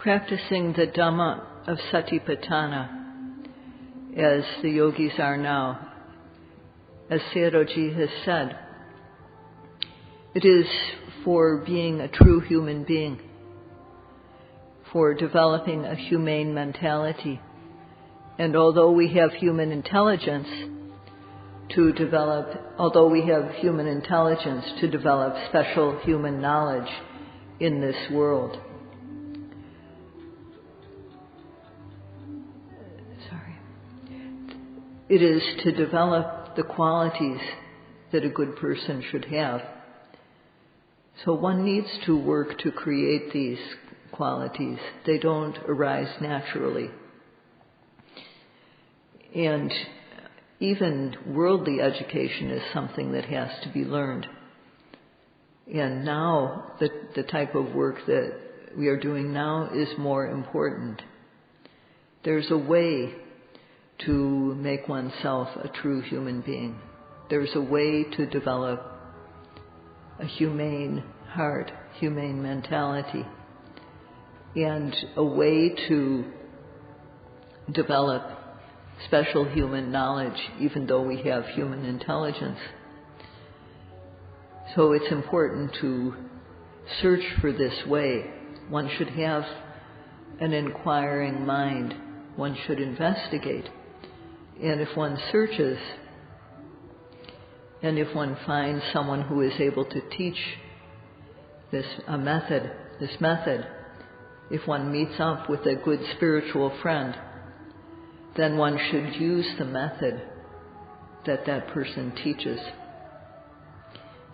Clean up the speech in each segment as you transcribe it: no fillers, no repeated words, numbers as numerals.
practicing the Dhamma of Satipatthana, as the yogis are now, as Sayadaw has said, it is for being a true human being, for developing a humane mentality. And although we have human intelligence to develop special human knowledge in this world. It is to develop the qualities that a good person should have. So one needs to work to create these qualities. They don't arise naturally. And even worldly education is something that has to be learned. And now, the type of work that we are doing now is more important. There's a way to make oneself a true human being. There's a way to develop a humane heart, humane mentality, and a way to develop special human knowledge, even though we have human intelligence. So it's important to search for this way. One should have an inquiring mind. One should investigate. And if one searches, and if one finds someone who is able to teach this method, if one meets up with a good spiritual friend, then one should use the method that that person teaches.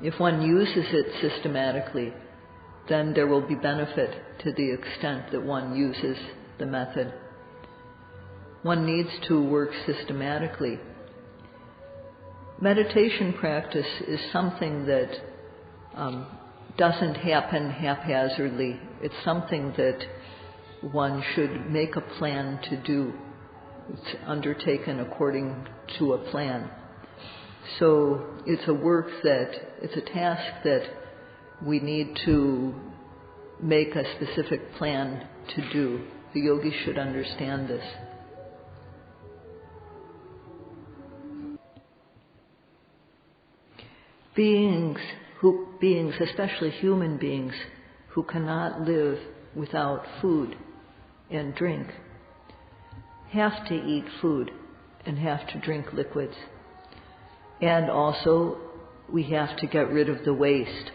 If one uses it systematically, then there will be benefit to the extent that one uses the method. One needs to work systematically. Meditation practice is something that doesn't happen haphazardly. It's something that one should make a plan to do. It's undertaken according to a plan. So it's a task that we need to make a specific plan to do. The yogis should understand this. Beings, especially human beings, who cannot live without food and drink, have to eat food and have to drink liquids. And also, we have to get rid of the waste.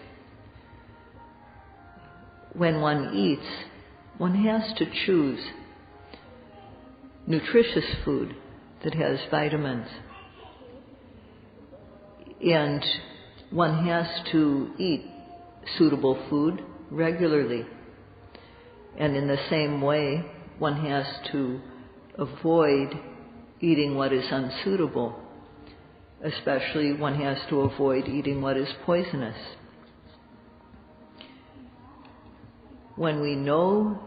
When one eats, one has to choose nutritious food that has vitamins. And one has to eat suitable food regularly. And in the same way, one has to avoid eating what is unsuitable. Especially, one has to avoid eating what is poisonous. When we know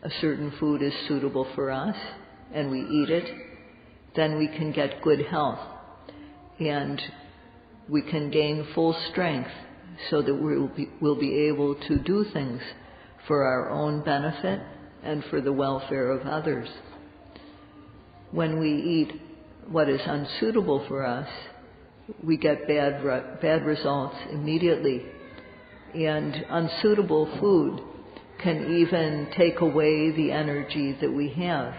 a certain food is suitable for us, and we eat it, then we can get good health. And we can gain full strength so that we'll be able to do things for our own benefit and for the welfare of others. When we eat what is unsuitable for us, we get bad results immediately. And unsuitable food can even take away the energy that we have.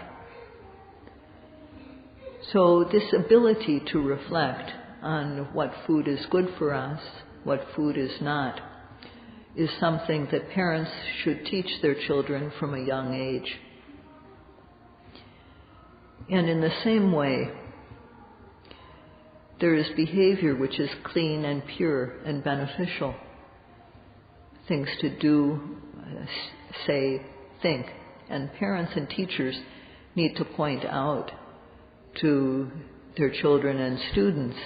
So this ability to reflect on what food is good for us, what food is not, is something that parents should teach their children from a young age. And in the same way, there is behavior which is clean and pure and beneficial. Things to do, say, think. And parents and teachers need to point out to their children and students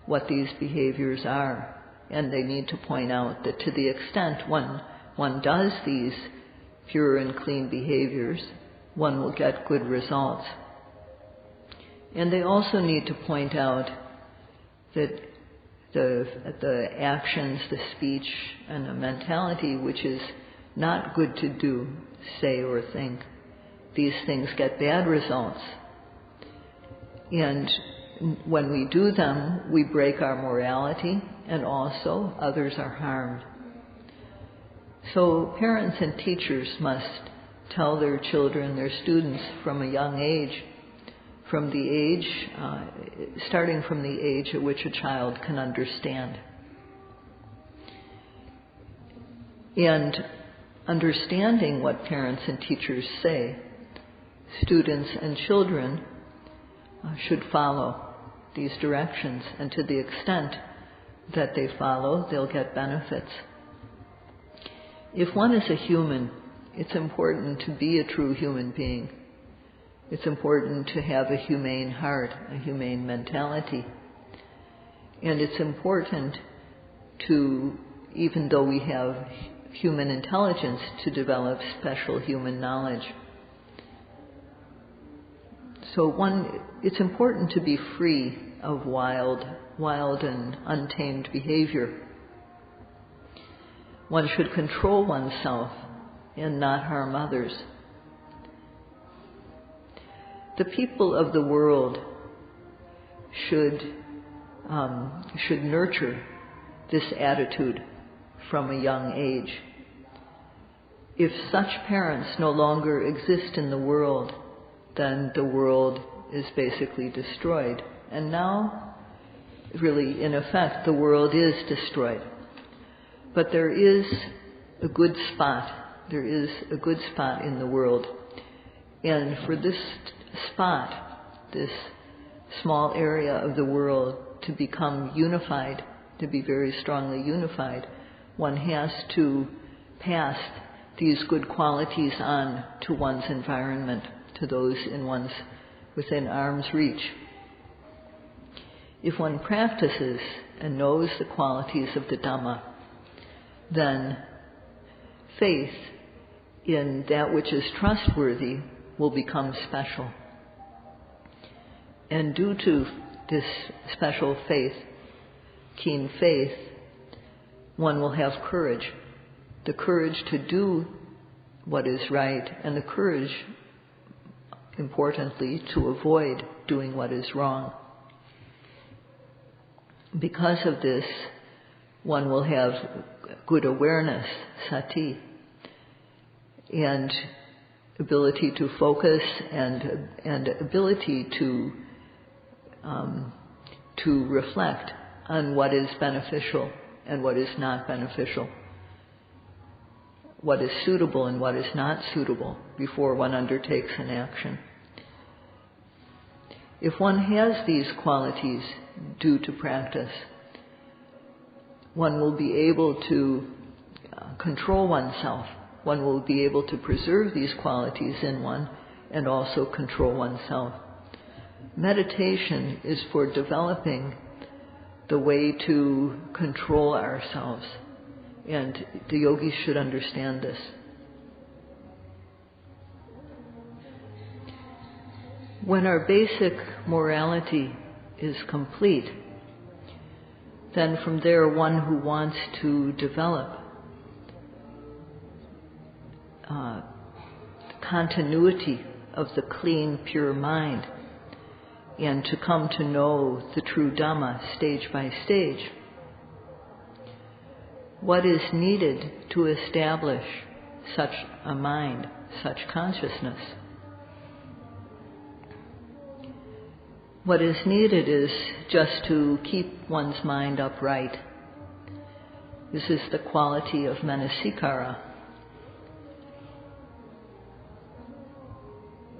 what these behaviors are. And they need to point out that to the extent one does these pure and clean behaviors, one will get good results. And they also need to point out that the actions, the speech, and the mentality which is not good to do, say, or think. These things get bad results. And when we do them, we break our morality, and also others are harmed. So parents and teachers must tell their children, their students, from a young age, starting from the age at which a child can understand. And understanding what parents and teachers say, students and children should follow these directions, and to the extent that they follow, they'll get benefits. If one is a human, it's important to be a true human being. It's important to have a humane heart, a humane mentality. And it's important to, even though we have human intelligence, to develop special human knowledge. So it's important to be free of wild and untamed behavior. One should control oneself and not harm others. The people of the world should nurture this attitude from a young age. If such parents no longer exist in the world, then the world is basically destroyed. And now, really, in effect, the world is destroyed. But there is a good spot. There is a good spot in the world. And for this spot, this small area of the world, to become unified, to be very strongly unified, one has to pass these good qualities on to one's environment, to those within arm's reach. If one practices and knows the qualities of the Dhamma, then faith in that which is trustworthy will become special. And due to this special faith, keen faith, one will have courage. The courage to do what is right, and the courage, importantly, to avoid doing what is wrong. Because of this, one will have good awareness, sati, and ability to focus and ability to reflect on what is beneficial and what is not beneficial, what is suitable and what is not suitable before one undertakes an action. If one has these qualities due to practice, one will be able to control oneself. One will be able to preserve these qualities in one and also control oneself. Meditation is for developing the way to control ourselves, and the yogis should understand this. When our basic morality is complete, then from there one who wants to develop continuity of the clean, pure mind and to come to know the true Dhamma stage by stage, what is needed to establish such a mind, such consciousness? What is needed is just to keep one's mind upright. This is the quality of manasikara,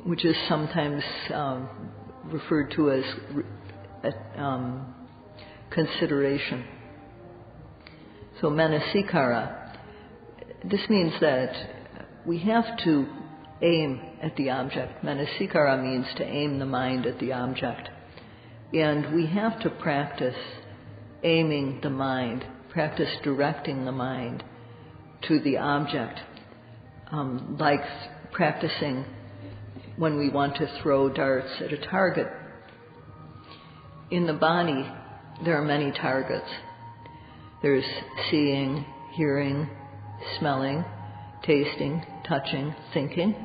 which is sometimes referred to as consideration. So manasikara, this means that we have to aim at the object. Manasikara means to aim the mind at the object. And we have to practice aiming the mind, practice directing the mind to the object, like practicing when we want to throw darts at a target. In the body, there are many targets. There's seeing, hearing, smelling, tasting, touching, thinking,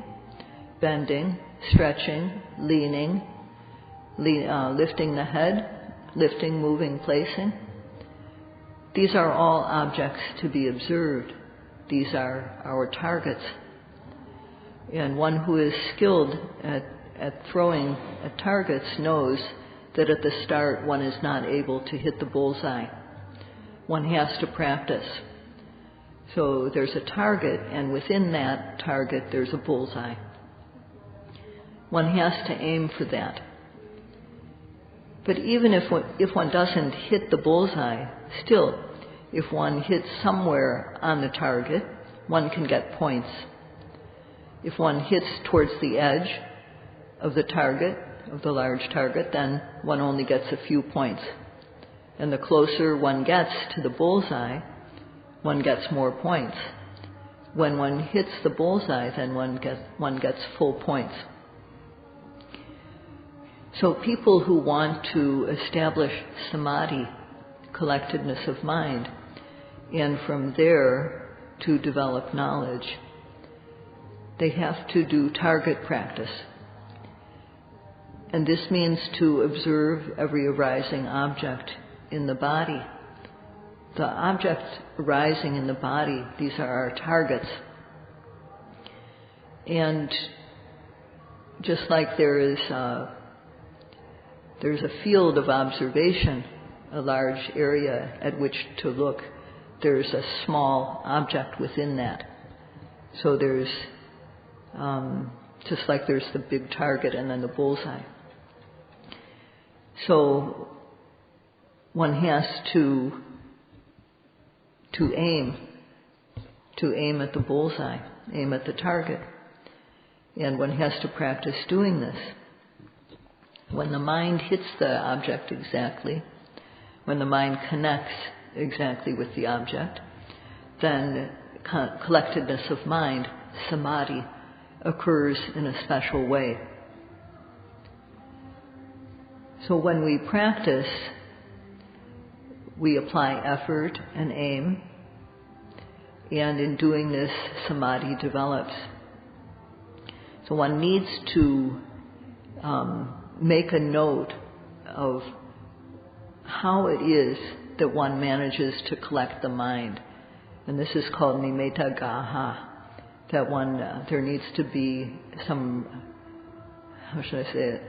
bending, stretching, leaning, lifting the head, lifting, moving, placing. These are all objects to be observed. These are our targets. And one who is skilled at throwing at targets knows that at the start one is not able to hit the bullseye. One has to practice. So there's a target, and within that target there's a bullseye. One has to aim for that. But even if one doesn't hit the bullseye, still, if one hits somewhere on the target, one can get points. If one hits towards the edge of the target, of the large target, then one only gets a few points. And the closer one gets to the bullseye, one gets more points. When one hits the bullseye, then one gets full points. So people who want to establish samadhi, collectedness of mind, and from there to develop knowledge, they have to do target practice. And this means to observe every arising object in the body. The objects arising in the body, these are our targets. And just like there's a field of observation, a large area at which to look, there's a small object within that. So there's just like there's the big target and then the bullseye. So one has to aim at the bullseye, aim at the target. And one has to practice doing this. When the mind hits the object exactly, when the mind connects exactly with the object, then collectedness of mind, samadhi, occurs in a special way. So when we practice, we apply effort and aim, and in doing this, samadhi develops. So one needs to make a note of how it is that one manages to collect the mind. And this is called nimeta gaha, that one, there needs to be some, how should I say it?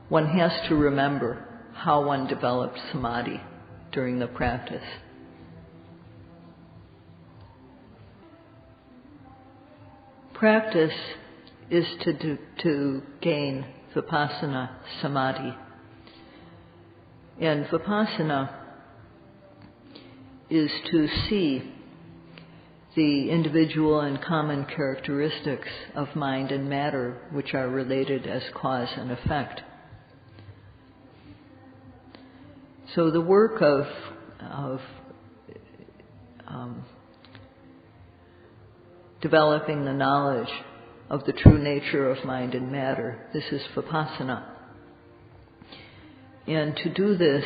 One has to remember how one develops samadhi during the practice. Practice is to gain Vipassana samadhi. And Vipassana is to see the individual and common characteristics of mind and matter which are related as cause and effect. So the work of developing the knowledge of the true nature of mind and matter, this is Vipassana. And to do this,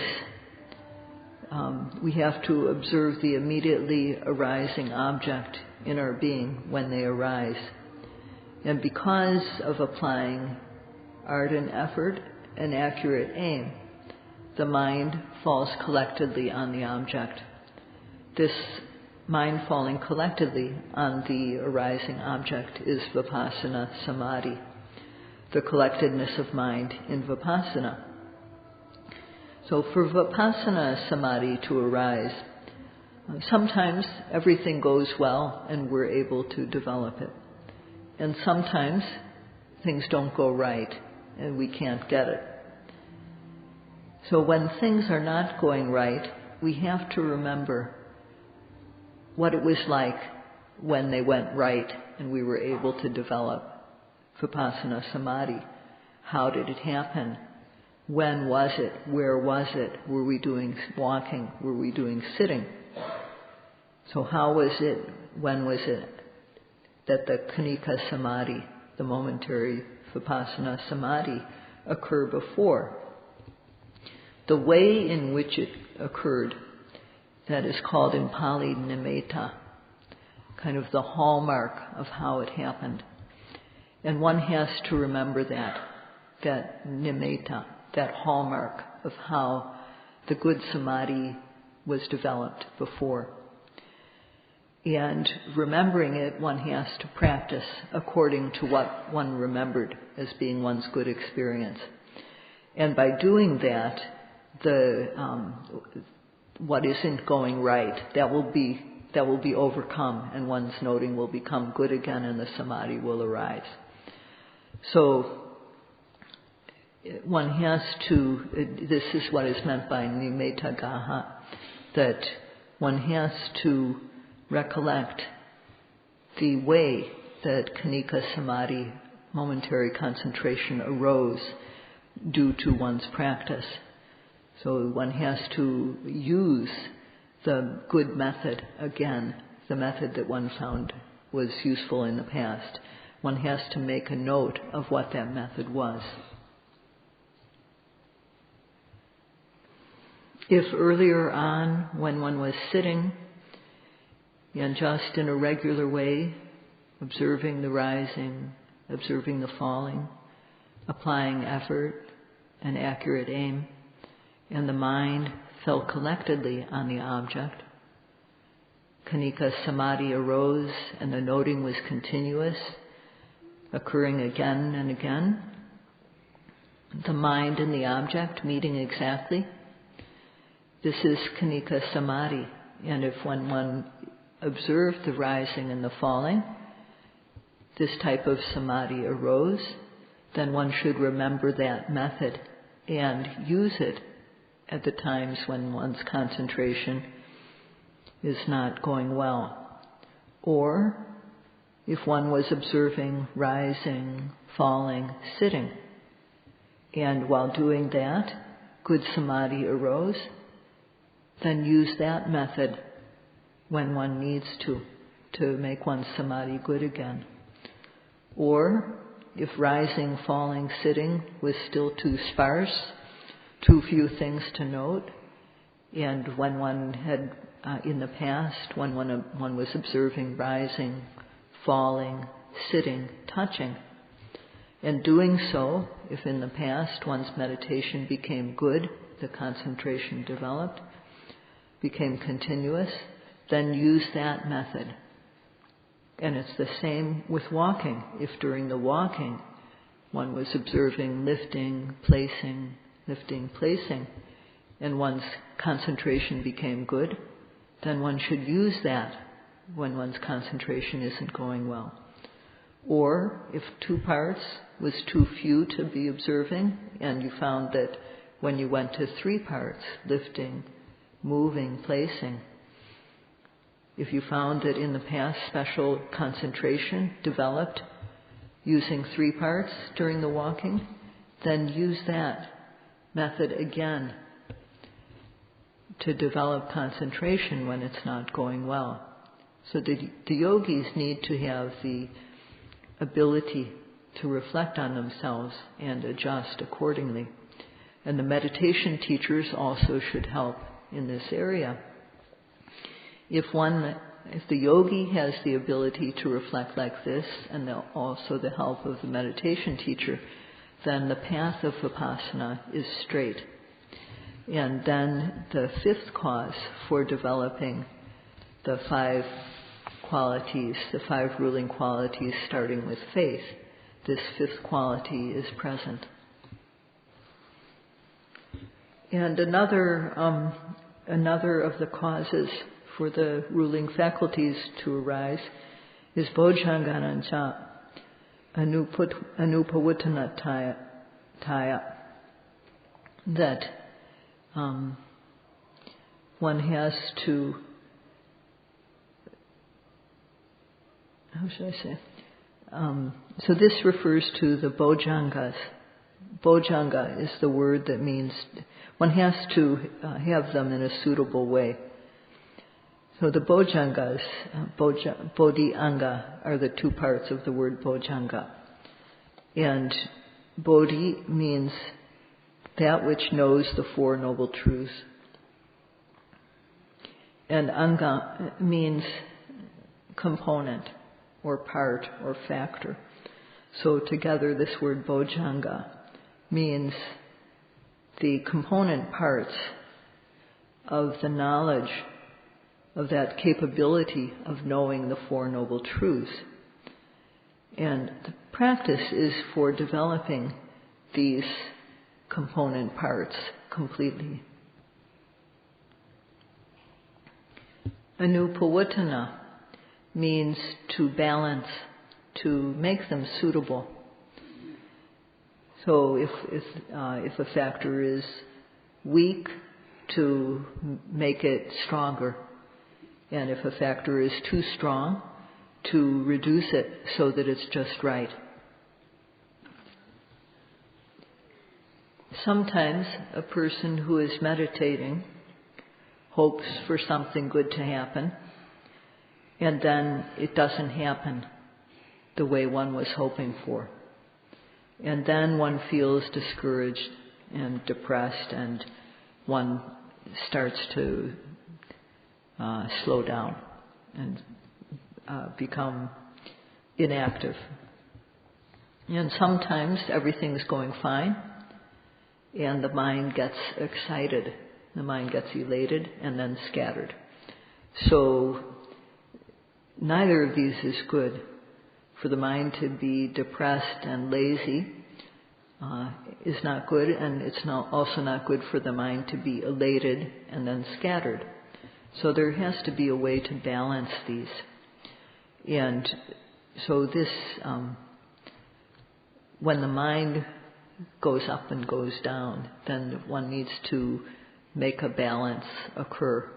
we have to observe the immediately arising object in our being when they arise. And because of applying ardent effort and accurate aim, the mind falls collectedly on the object. This mind falling collectedly on the arising object is Vipassana samadhi, the collectedness of mind in Vipassana. So for Vipassana samadhi to arise, sometimes everything goes well and we're able to develop it. And sometimes things don't go right and we can't get it. So when things are not going right, we have to remember what it was like when they went right and we were able to develop Vipassana samadhi. How did it happen? When was it? Where was it? Were we doing walking? Were we doing sitting? So how was it? When was it that the khanika samadhi, the momentary Vipassana samadhi, occurred before? The way in which it occurred, that is called in Pali nimeta. kind of the hallmark of how it happened. And one has to remember that nimitta, that hallmark of how the good samadhi was developed before. And remembering it, one has to practice according to what one remembered as being one's good experience. And by doing that, what isn't going right, that will be overcome, and one's noting will become good again, and the samadhi will arise. So one has to, this is what is meant by nimitta gaha, that one has to recollect the way that khanika samadhi, momentary concentration, arose due to one's practice. So one has to use the good method again, the method that one found was useful in the past. One has to make a note of what that method was. If earlier on, when one was sitting, and just in a regular way, observing the rising, observing the falling, applying effort and accurate aim, and the mind fell collectedly on the object, khanika samadhi arose and the noting was continuous, occurring again and again, the mind and the object meeting exactly. This is khanika samadhi, and if when one observed the rising and the falling, this type of samadhi arose, then one should remember that method and use it at the times when one's concentration is not going well. Or if one was observing rising, falling, sitting, and while doing that, good samadhi arose, then use that method when one needs to make one's samadhi good again. Or if rising, falling, sitting was still too sparse, too few things to note, and when one had in the past, when one was observing rising, falling, sitting, touching, and doing so, if in the past one's meditation became good, the concentration developed, became continuous, then use that method. And it's the same with walking. If during the walking one was observing lifting, placing, and one's concentration became good, then one should use that when one's concentration isn't going well. Or if 2 parts was too few to be observing, and you found that when you went to 3 parts, lifting, moving, placing, if you found that in the past special concentration developed using 3 parts during the walking, then use that method again to develop concentration when it's not going well. So the yogis need to have the ability to reflect on themselves and adjust accordingly. And the meditation teachers also should help in this area. If the yogi has the ability to reflect like this, and also the help of the meditation teacher, then the path of Vipassana is straight. And then the 5th cause for developing the 5 qualities, the 5 ruling qualities starting with faith, this 5th quality is present. And another of the causes for the ruling faculties to arise is bojjhangananca anupawuttanataya, that one has to, how should I say? So this refers to the bojjhangas. Bojjhanga is the word that means one has to have them in a suitable way. So the bojjhangas, bodhi-anga, are the 2 parts of the word bojjhanga. And bodhi means that which knows the 4 Noble Truths. And anga means component or part or factor. So together this word bojjhanga means the component parts of the knowledge of that capability of knowing the Four Noble Truths. And the practice is for developing these component parts completely. Anupawatana means to balance, to make them suitable. So if a factor is weak, to make it stronger. And if a factor is too strong, to reduce it so that it's just right. Sometimes a person who is meditating hopes for something good to happen, and then it doesn't happen the way one was hoping for. And then one feels discouraged and depressed, and one starts to slow down and become inactive. And sometimes everything's going fine, and the mind gets excited, the mind gets elated, and then scattered. So neither of these is good. For the mind to be depressed and lazy is not good, and it's also not good for the mind to be elated and then scattered. So there has to be a way to balance these. And so this, when the mind goes up and goes down, then one needs to make a balance occur.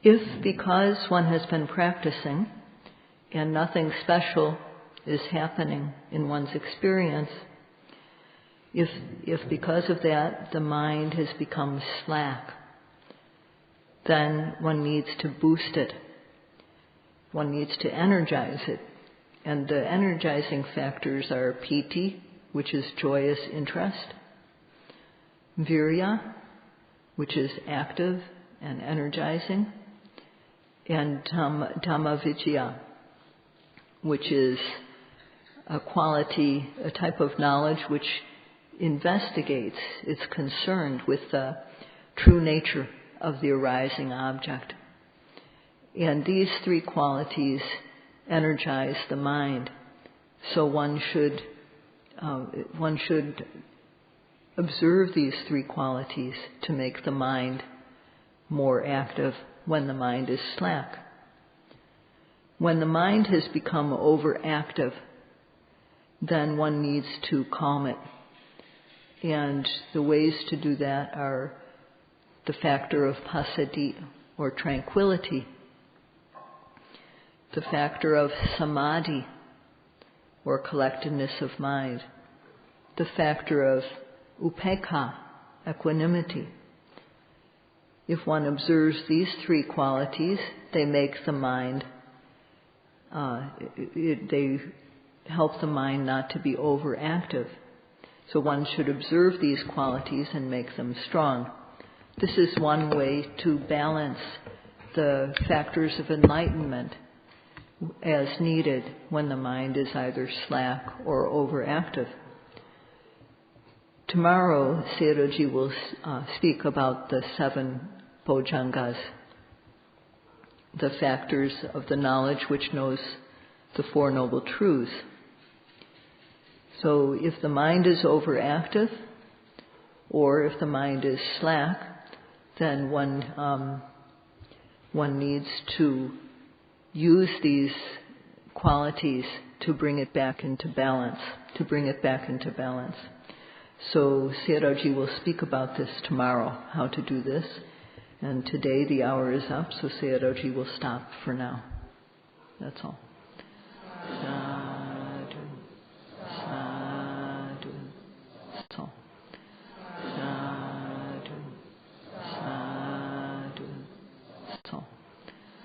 If because one has been practicing and nothing special is happening in one's experience, if because of that the mind has become slack, then one needs to boost it. One needs to energize it. And the energizing factors are piti, which is joyous interest, virya, which is active and energizing, and Dhamma, which is a quality, a type of knowledge which investigates, it's concerned with the true nature of the arising object. And these three qualities energize the mind. So one should observe these three qualities to make the mind more active when the mind is slack. When the mind has become overactive, then one needs to calm it. And the ways to do that are the factor of passaddhi, or tranquility, the factor of samadhi, or collectedness of mind, the factor of upekkha, equanimity. If one observes these three qualities, they make the mind, they help the mind not to be overactive. So one should observe these qualities and make them strong. This is one way to balance the factors of enlightenment as needed when the mind is either slack or overactive. Tomorrow, Sayadaw will speak about the 7 bojjhangas, the factors of the knowledge which knows the Four Noble Truths. So if the mind is overactive, or if the mind is slack, then one needs to use these qualities to bring it back into balance, So Sayadaw will speak about this tomorrow, how to do this. And today the hour is up, so Sayadaw will stop for now. That's all.